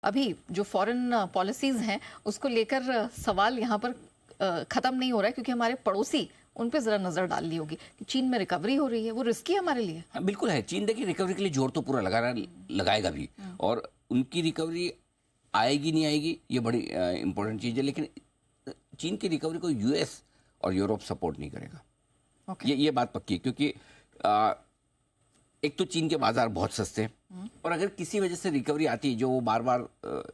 अभी जो foreign policies हैं उसको लेकर सवाल यहाँ पर खत्म नहीं हो रहा है, क्योंकि हमारे पड़ोसी उन पे जरा नजर डाल ली होगी कि चीन में रिकवरी हो रही है, वो रिस्की है हमारे लिए। हाँ बिल्कुल है। चीन देखिए रिकवरी के लिए जोर तो पूरा लगा रहा, लगाएगा भी। और उनकी रिकवरी आएगी नहीं आएगी ये बड़ी इंपॉर्टेंट चीज़ है, लेकिन चीन की रिकवरी को यूएस और यूरोप सपोर्ट नहीं करेगा। ये बात पक्की है, क्योंकि एक तो चीन के बाजार बहुत सस्ते हैं, और अगर किसी वजह से रिकवरी आती है, जो वो बार बार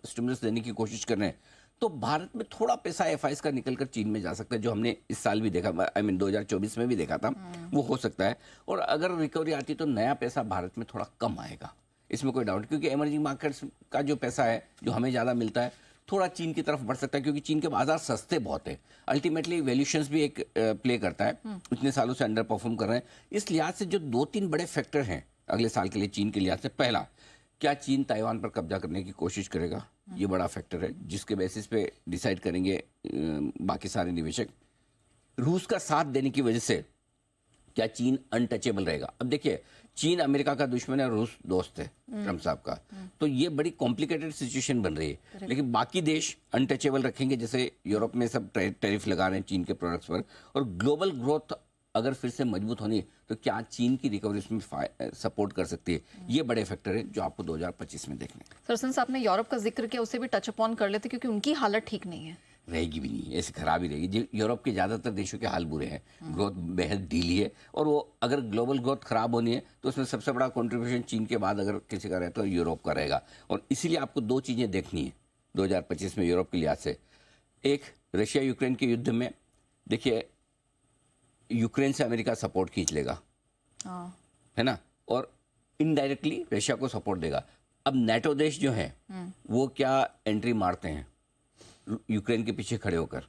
स्टिमुलस देने की कोशिश कर रहे हैं, तो भारत में थोड़ा पैसा एफआईएस का निकलकर चीन में जा सकता है, जो हमने इस साल भी देखा, 2024 में भी देखा था। वो हो सकता है। और अगर रिकवरी आती तो नया पैसा भारत में थोड़ा कम आएगा, इसमें कोई डाउट, क्योंकि इमर्जिंग मार्केट्स का जो पैसा है जो हमें ज़्यादा मिलता है, थोड़ा चीन की तरफ बढ़ सकता है, क्योंकि चीन के बाजार सस्ते बहुत है। अल्टीमेटली वैल्यूएशंस भी एक प्ले करता है। इतने सालों से अंडर परफॉर्म कर रहे हैं। इस लिहाज से जो 2-3 बड़े फैक्टर हैं अगले साल के लिए चीन के लिहाज से, पहला, क्या चीन ताइवान पर कब्जा करने की कोशिश करेगा? ये बड़ा फैक्टर है, जिसके बेसिस पे डिसाइड करेंगे बाकी सारे निवेशक। रूस का साथ देने की वजह से क्या चीन अनटचेबल रहेगा? अब देखिए, चीन अमेरिका का दुश्मन है और रूस दोस्त है ट्रम्प साहब का, तो ये बड़ी कॉम्प्लिकेटेड सिचुएशन बन रही है। लेकिन बाकी देश अनटचेबल रखेंगे, जैसे यूरोप में सब टैरिफ लगा रहे हैं चीन के प्रोडक्ट्स पर। और ग्लोबल ग्रोथ अगर फिर से मजबूत होनी है, तो क्या चीन की रिकवरी इसमें सपोर्ट कर सकती है? ये बड़े फैक्टर है जो आपको 2025 में देखने। सर, सिंस आपने यूरोप का जिक्र किया, उसे भी टच अपॉन कर लेते, क्योंकि उनकी हालत ठीक नहीं है। रहेगी भी नहीं, ऐसे खराब ही रहेगी। यूरोप के ज़्यादातर देशों के हाल बुरे हैं, ग्रोथ बेहद ढीली है, और वो अगर ग्लोबल ग्रोथ खराब होनी है तो उसमें सबसे बड़ा कंट्रीब्यूशन चीन के बाद अगर किसी का रहता है तो यूरोप का रहेगा। और इसीलिए आपको दो चीज़ें देखनी है 2025 में यूरोप के लिहाज से। एक, रशिया यूक्रेन के युद्ध में देखिए यूक्रेन से अमेरिका सपोर्ट खींच लेगा, है ना, और इनडायरेक्टली रशिया को सपोर्ट देगा। अब नेटो देश जो है वो क्या एंट्री मारते हैं यूक्रेन के पीछे खड़े होकर,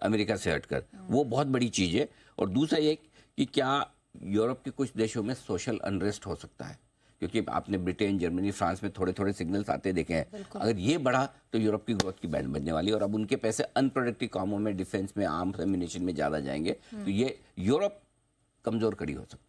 अमेरिका से हटकर, वो बहुत बड़ी चीज़ है। और दूसरा ये कि क्या यूरोप के कुछ देशों में सोशल अनरेस्ट हो सकता है, क्योंकि आपने ब्रिटेन, जर्मनी, फ्रांस में थोड़े थोड़े सिग्नल्स आते देखे हैं। अगर ये बढ़ा तो यूरोप की ग्रोथ की बैंड बनने वाली है, और अब उनके पैसे अनप्रोडक्टिव कामों में, डिफेंस में, आर्म्स एम्यूनिशन में ज़्यादा जाएंगे, तो ये यूरोप कमज़ोर कड़ी हो सकती है।